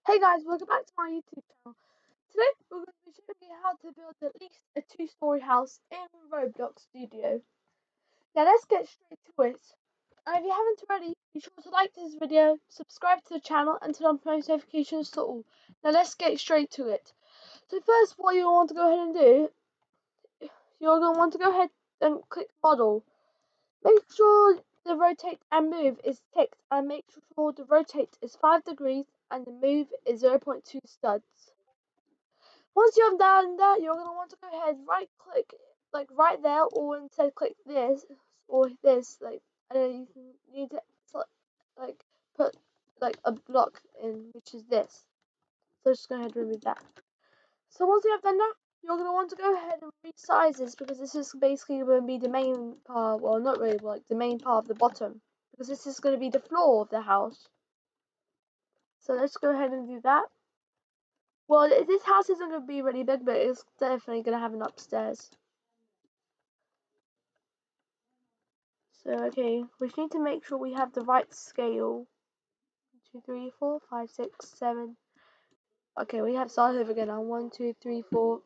Hey guys, welcome back to my YouTube channel. Today we're going to be showing you how to build at least a two-story house in Roblox Studio. Now let's get straight to it. And if you haven't already, be sure to like this video, subscribe to the channel and turn on post notifications to all. Now let's get straight to it. So first what you want to go ahead and do, you're going to want to go ahead and click model. Make sure the rotate and move is ticked and make sure the rotate is 5 degrees and the move is 0.2 studs. Once you have done that, you're going to want to go ahead, right click, like right there, or instead click this, or this, like, and then you need to, like, put, like, a block in, which is this. So just go ahead and remove that. So once you have done that, you're going to want to go ahead and resize this, because this is basically going to be the main part, well, not really, but like the main part of the bottom, because this is going to be the floor of the house. So let's go ahead and do that. Well, this house isn't going to be really big, but it's definitely going to have an upstairs. So, okay, we just need to make sure we have the right scale. 1, 2, 3, 4, 5, 6, 7. Okay, we have started over again now. 1, 2, 3, 4,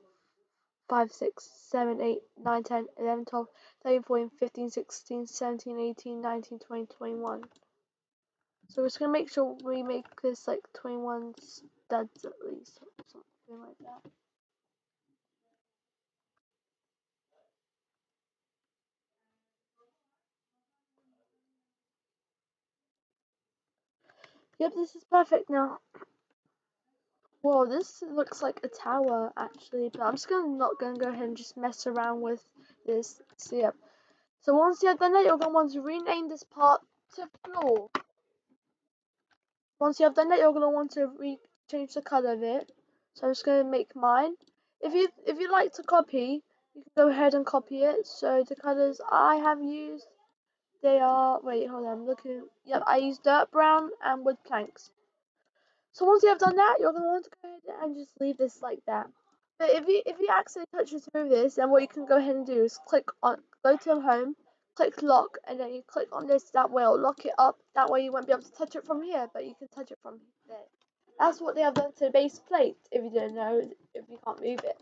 5, 6, 7, 8, 9, 10, 11, 12, 13, 14, 15, 16, 17, 18, 19, 20, 21. So we're just going to make sure we make this like 21 studs at least, or something like that. Yep, this is perfect now. Whoa, this looks like a tower actually, but I'm just not gonna go ahead and just mess around with this. So yep. So once you have done that, you're gonna want to rename this part to floor. Once you have done that, you're gonna want to change the color of it. So I'm just gonna make mine. If you like to copy, you can go ahead and copy it. So the colors I have used, they are, wait, hold on, I'm looking. Yep, I used dirt brown and wood planks. So once you have done that, you're gonna want to go ahead and just leave this like that. But if you accidentally touch and move this, then what you can go ahead and do is go to home, click lock, and then you click on this. That way it'll lock it up. That way you won't be able to touch it from here, but you can touch it from there. That's what they have done to the base plate. If you didn't know, if you can't move it.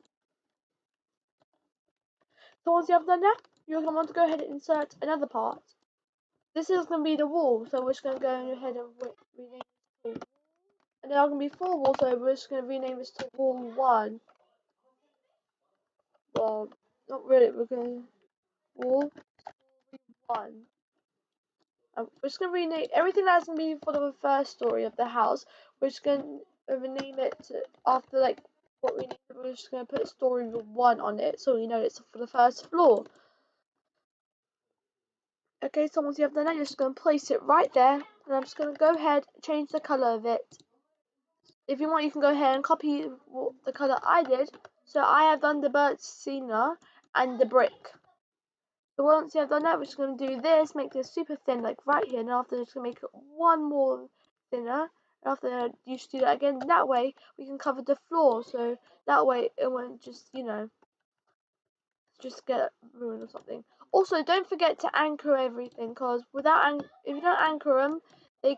So once you have done that, you're gonna want to go ahead and insert another part. This is gonna be the wall, so we're just gonna go ahead and rename it. And there are gonna be 4 walls, so we're just gonna rename this to wall 1. Well, not really. We're gonna wall 1. We're just gonna rename everything that's gonna be for the first story of the house. We're just gonna rename it to, after like what we need. We're just gonna put story 1 on it, so we know it's for the first floor. Okay, so once you have done that, you're just gonna place it right there, and I'm just gonna go ahead and change the color of it. If you want, you can go ahead and copy the color I did. So I have done the bird sienna and the brick. So once you have done that, we're just going to do this, make this super thin, like right here, and after just going to make it one more thinner. And after that, you just do that again. That way, we can cover the floor, so that way it won't just, just get ruined or something. Also, don't forget to anchor everything, because if you don't anchor them, they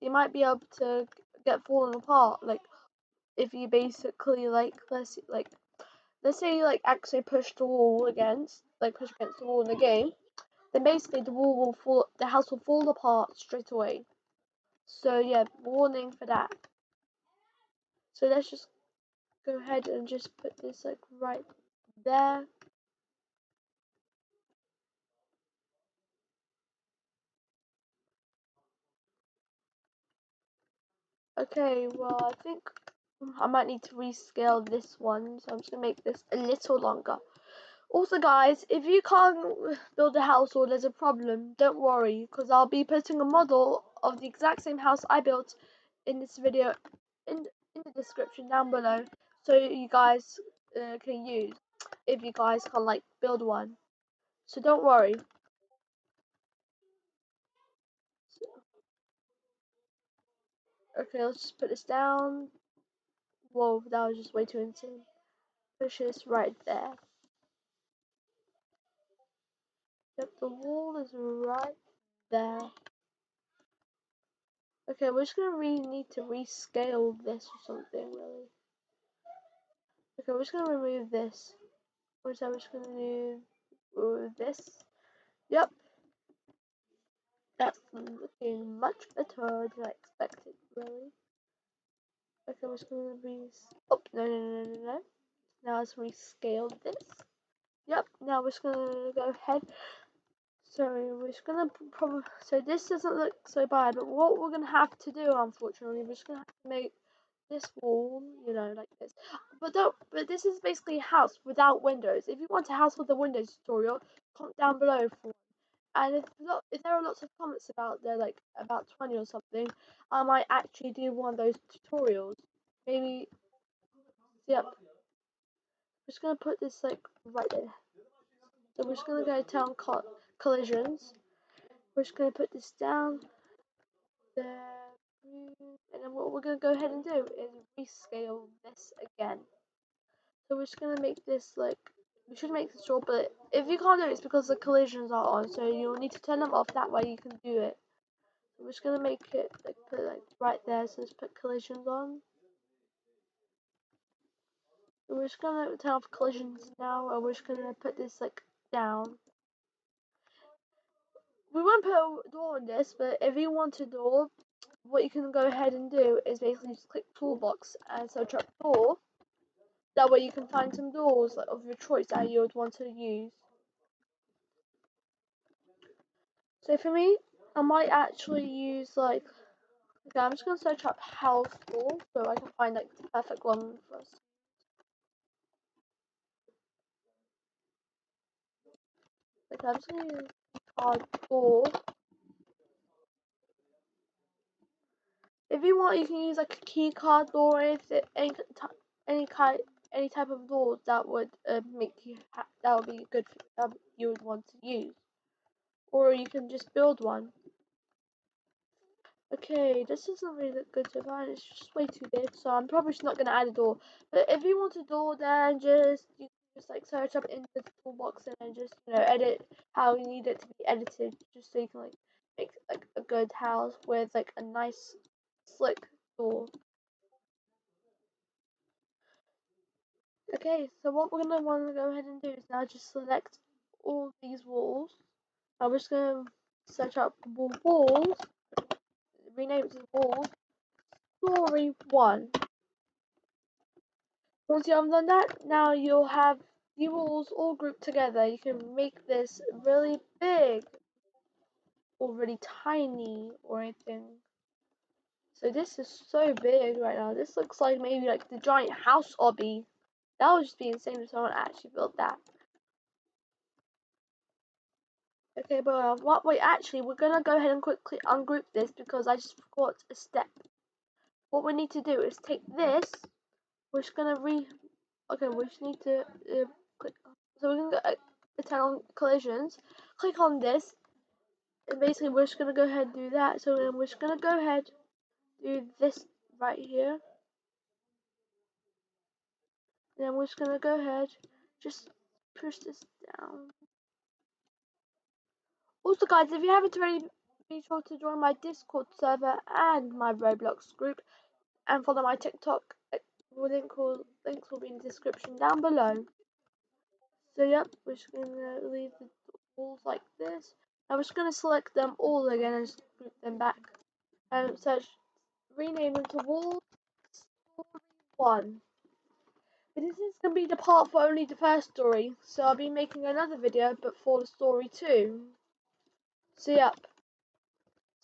might be able to get fallen apart. Like if you basically let's say you actually push the wall push against the wall in the game, then basically the house will fall apart straight away. So yeah, warning for that. So let's just go ahead and just put this like right there. Okay, well I think I might need to rescale this one, so I'm just gonna make this a little longer. Also guys, if you can't build a house or there's a problem, don't worry, because I'll be putting a model of the exact same house I built in this video in the description down below, so you guys can use if you guys can build one. So don't worry. Okay, let's just put this down. Whoa, that was just way too insane. Push this right there. Yep, the wall is right there. Okay, we're just gonna need to rescale this or something, really. Okay, we're just gonna remove this. We're just gonna do this. Yep, that's looking much better than I expected, really. Okay, we're just gonna oh, no. Now let's rescale this. Yep, now we're just gonna go ahead. So we're just gonna probably, so this doesn't look so bad, but what we're gonna have to do, unfortunately, we're just gonna have to make this wall, you know, like this. But this is basically a house without windows. If you want a house with a windows tutorial, comment down below for one. And if there are lots of comments about there, like about 20 or something, I might actually do one of those tutorials. Maybe, yep. I'm just gonna put this like right there. So we're just gonna go down collisions. We're just gonna put this down there, and then what we're gonna go ahead and do is rescale this again. So we're just gonna make this like, we should make this short, but if you can't do it, it's because the collisions are on, so you'll need to turn them off, that way you can do it. So we're just gonna make it like, put it like right there, so let's put collisions on. And we're just gonna turn off collisions now, and we're just gonna put this like down. We won't put a door on this, but if you want a door, what you can go ahead and do is basically just click toolbox and search up door. That way you can find some doors like, of your choice that you would want to use. So for me, I might actually use like, okay, I'm just gonna search up house door so I can find like the perfect one for us. Okay, I'm just gonna use card door. If you want, you can use like a key card door, any kind, any type of door that would make you that would be good that you would want to use, or you can just build one. Okay, this doesn't really look good so far. It's just way too big, so I'm probably just not gonna add a door. But if you want a door, then you can just like search up in the toolbox and then just edit how you need it to be edited, just so you can like make like a good house with like a nice slick door. Okay, so what we're gonna want to go ahead and do is now just select all these walls. I'm just gonna search up walls, rename it to walls, story 1. Once you have done that, now you'll have the walls all grouped together. You can make this really big or really tiny or anything. So this is so big right now. This looks like maybe like the giant house obby. That would just be insane if someone actually built that. Okay, but wait, actually, we're gonna go ahead and quickly ungroup this because I just forgot a step. What we need to do is take this. We're just gonna okay, we just need to click. So we're gonna go, turn on collisions. Click on this, and basically we're just gonna go ahead and do that. So then we're just gonna go ahead do this right here. And then we're just gonna go ahead, just push this down. Also, guys, if you haven't already, be sure to join my Discord server and my Roblox group, and follow my TikTok. Links will be in the description down below. So yep, we're just gonna leave the walls like this. I'm just gonna select them all again and just group them back. And search, rename them to wall story 1. But this is gonna be the part for only the first story, so I'll be making another video but for the story 2. So yep.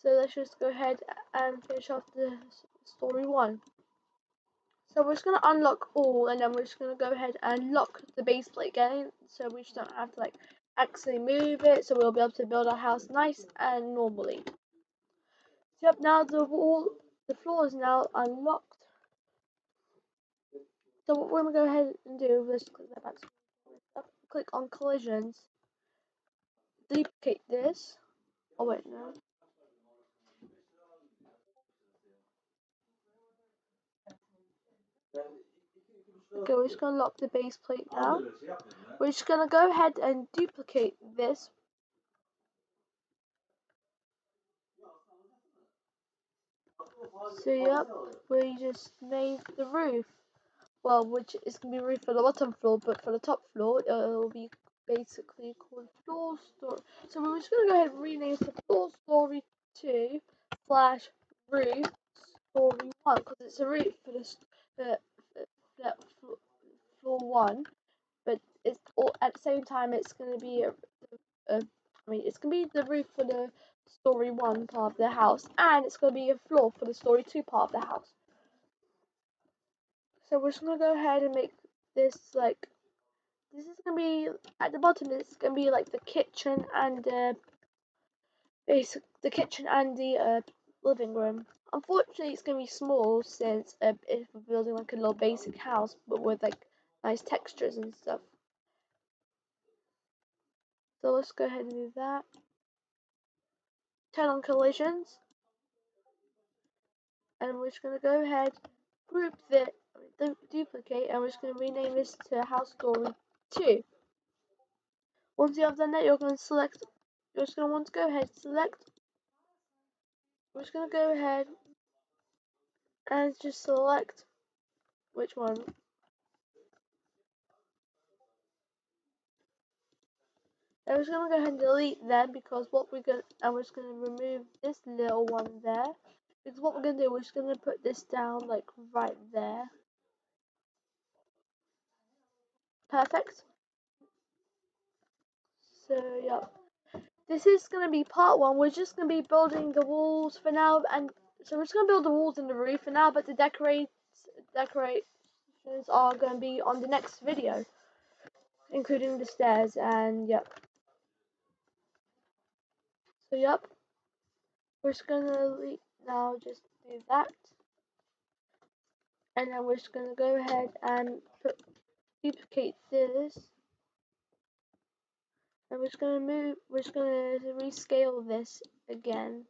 So let's just go ahead and finish off the story 1. So we're just going to unlock all, and then we're just going to go ahead and lock the base plate again, so we just don't have to like actually move it, so we'll be able to build our house nice and normally. So yep, now the floor is now unlocked. So what we're going to go ahead and do, let's click that back. Click on collisions, duplicate this. Oh wait, no. Okay, we're just going to lock the base plate now. We're just going to go ahead and duplicate this. So yep, we just made the roof. Well, which is gonna be roof for the bottom floor, but for the top floor, it'll be basically called floor story. So we're just gonna go ahead and rename it to floor story 2 slash roof story 1 because it's a roof for the floor 1, but it's all at the same time it's gonna be it's gonna be the roof for the story 1 part of the house, and it's gonna be a floor for the story 2 part of the house. So we're just gonna go ahead and make this like this is gonna be at the bottom. It's gonna be like the kitchen and the kitchen and the living room. Unfortunately, it's gonna be small since if we're building like a little basic house, but with like nice textures and stuff. So let's go ahead and do that. Turn on collisions, and we're just gonna go ahead, group the duplicate, and we're just gonna rename this to House Story 2. Once you have done that, you're gonna select. You're just gonna want to go ahead, select. We're just gonna go ahead and just select which one. And we're just gonna go ahead and delete them because what we're gonna and we're just gonna remove this little one there. Because what we're gonna do, we're just gonna put this down like right there. Perfect. So yeah. This is gonna be part 1. We're just gonna be building the walls for now, and so we're just gonna build the walls and the roof for now, but the decorations are gonna be on the next video, including the stairs, and yep. So yep. We're just gonna now just do that, and then we're just gonna go ahead and duplicate this, and we're just gonna rescale this again,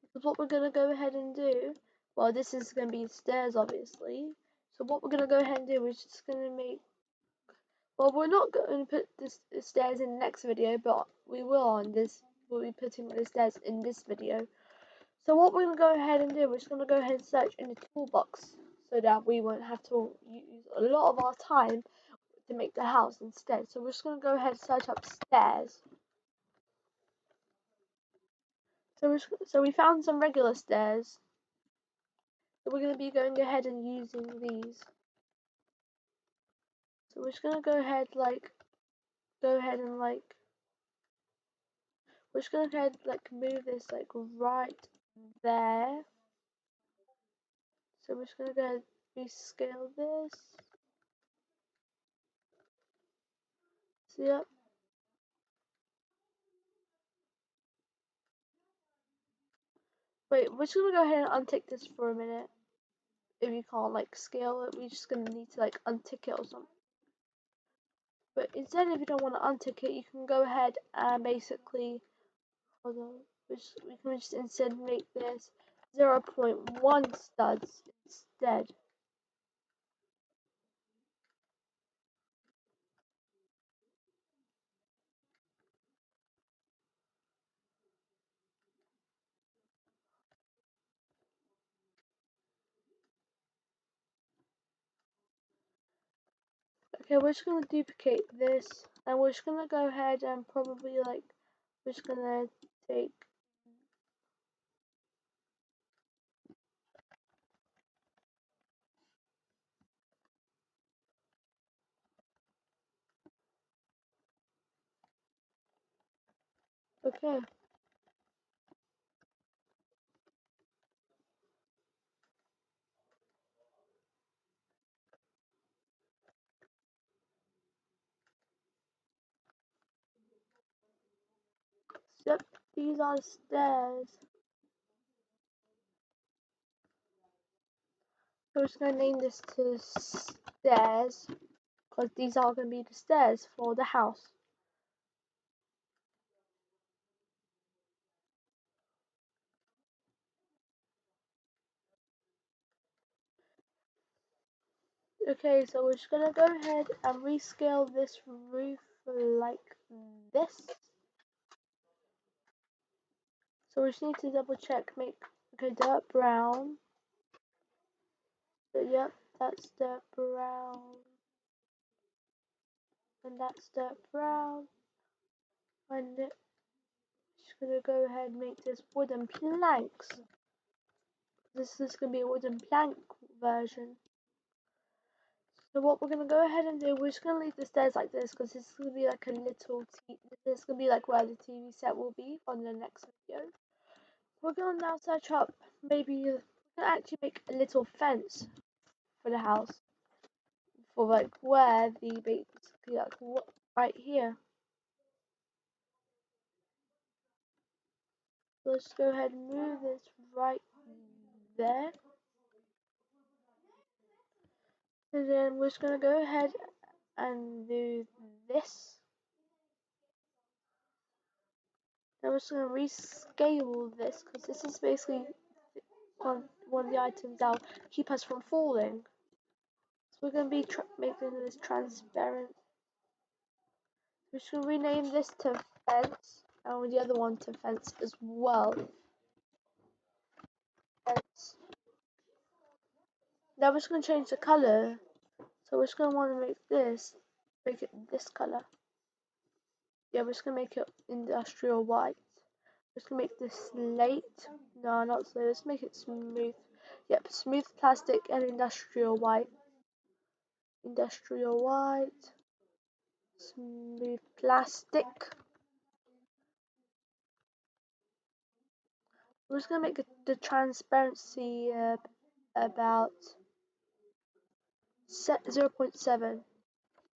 because what we're gonna go ahead and do, well, this is gonna be stairs obviously, so what we're gonna go ahead and do is just gonna make, well, we're not going to put this stairs in the next video, but we will on this, we'll be putting the stairs in this video. So what we're going to go ahead and do, we're just going to go ahead and search in the toolbox so that we won't have to use a lot of our time to make the house instead. So we're just going to go ahead and search up stairs. So we found some regular stairs. So we're going to be going ahead and using these. So we're just going to go ahead and we're just going to go ahead move this like right there. So we're just going to go ahead and rescale this. So yep. Wait, we're just gonna go ahead and untick this for a minute. If you can't like scale it, we're just gonna need to like untick it or something. But instead, if you don't want to untick it, you can go ahead and basically, hold on, we can just instead make this 0.1 studs instead. Okay, we're just gonna duplicate this, and we're just gonna go ahead and probably like, we're just gonna take. Okay. Yep, these are the stairs. We're just gonna name this to stairs because these are gonna be the stairs for the house. Okay, so we're just gonna go ahead and rescale this roof like this. So we just need to double check, make like a dark brown. So yep, that's dark brown. And that's dark brown. And just gonna go ahead and make this wooden planks. This is gonna be a wooden plank version. So what we're gonna go ahead and do, we're just gonna leave the stairs like this because this is gonna be like a little this is gonna be like where the TV set will be on the next video. We're gonna now search up maybe we're gonna actually make a little fence for the house for like where the basically like what right here. So let's go ahead and move this right there. And then we're just gonna go ahead and do this. Then we're just gonna rescale this because this is basically one of the items that will keep us from falling. So we're gonna be making this transparent. We're just gonna rename this to fence, and the other one to fence as well. Fence. Now we're just gonna change the color. So we're just gonna want to make it this color. Yeah, we're just gonna make it industrial white. We're just gonna make this slate. No, not slate. Let's make it smooth. Yep, smooth plastic and industrial white. Industrial white. Smooth plastic. We're just gonna make the transparency about 0.7.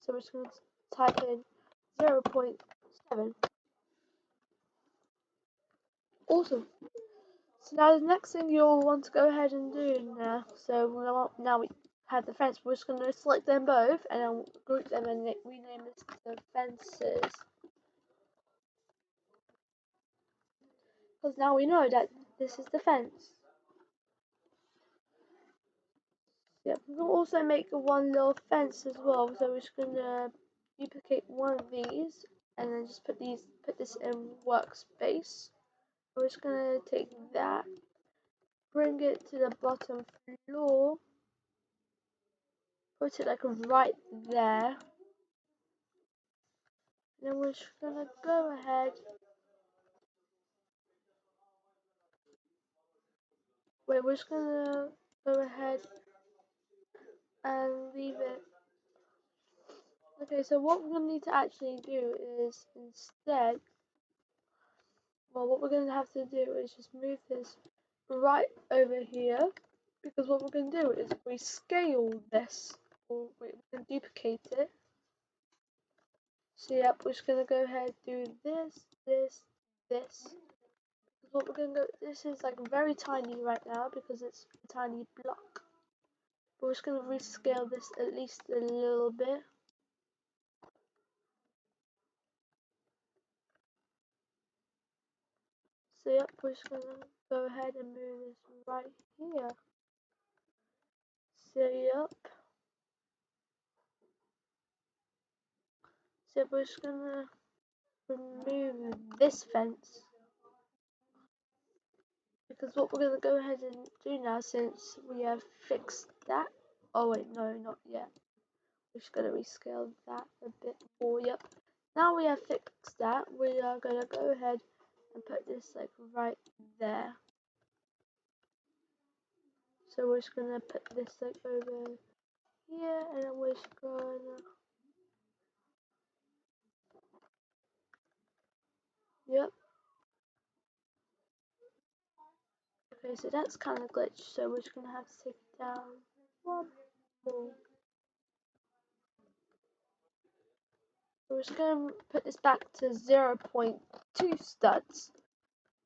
So we're just gonna type in 0.7. Awesome. So now the next thing you'll want to go ahead and do now. So now we have the fence. We're just gonna select them both and then group them and rename this to fences. Because now we know that this is the fence. Yep, we'll also make one little fence as well. So we're just gonna duplicate one of these and then just put this in workspace. We're just gonna take that, bring it to the bottom floor, put it like right there. And then we're just gonna go ahead. Wait, we're just gonna go ahead and leave it. Okay, so what we're gonna need to actually do is instead, well, what we're gonna have to do is just move this right over here because what we're gonna do is rescale this, or wait, we're gonna duplicate it. So yep, we're just gonna go ahead and do this. What we're gonna go, this is like very tiny right now because it's a tiny block. But we're just gonna rescale this at least a little bit. So yep, we're just gonna go ahead and move this right here. So yep. So we're just gonna remove this fence. Because what we're gonna go ahead and do now, since we have fixed that. Oh wait, no, not yet. We're just gonna rescale that a bit more. Yep. Now we have fixed that, we are gonna go ahead and put this like right there. So we're just gonna put this like over here, and then we're just gonna. Yep. Okay, so that's kind of glitched. So we're just gonna have to take it down one more. We're just going to put this back to 0.2 studs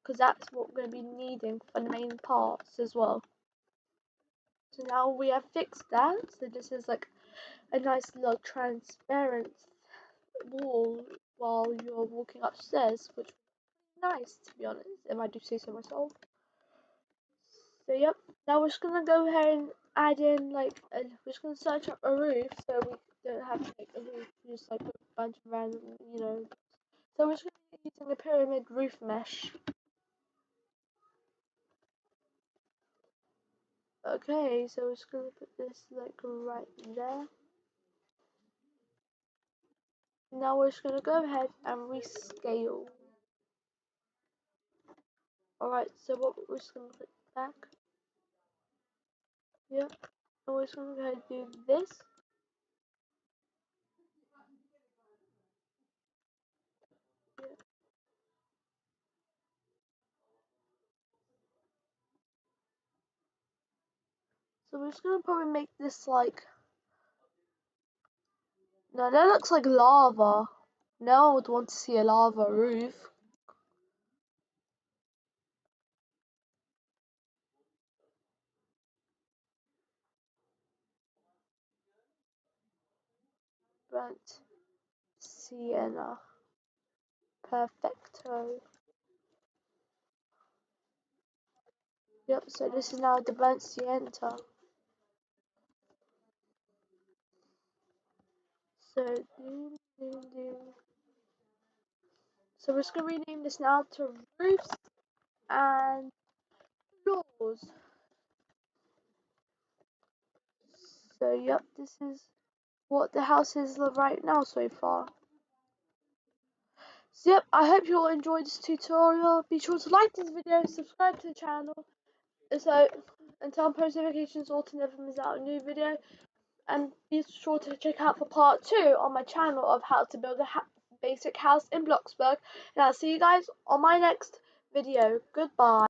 because that's what we're going to be needing for the main parts as well. So now we have fixed that. So this is like a nice little transparent wall while you're walking upstairs, which is nice to be honest, if I do say so myself. So yep, now we're just going to go ahead and add in like, we're just going to search up a roof so we don't have to make a roof, just like a bunch of random, So we're just going to be using the pyramid roof mesh. Okay, so we're just gonna put this like right there. Now we're just gonna go ahead and rescale. Alright, so what we're just gonna put back. Yep. And we're just gonna go ahead and do this. Yep. So we're just gonna probably make this like, no, that looks like lava. No one would want to see a lava roof. Burnt sienna. Perfecto. Yep, so this is now the burnt sienna. So, so we're just gonna rename this now to roofs and floors. So, yep, this is what the house is right now so far. So, yep, I hope you all enjoyed this tutorial. Be sure to like this video, subscribe to the channel, so and turn on post notifications or to never miss out a new video. And be sure to check out for part 2 on my channel of how to build a basic house in Bloxburg. And I'll see you guys on my next video. Goodbye.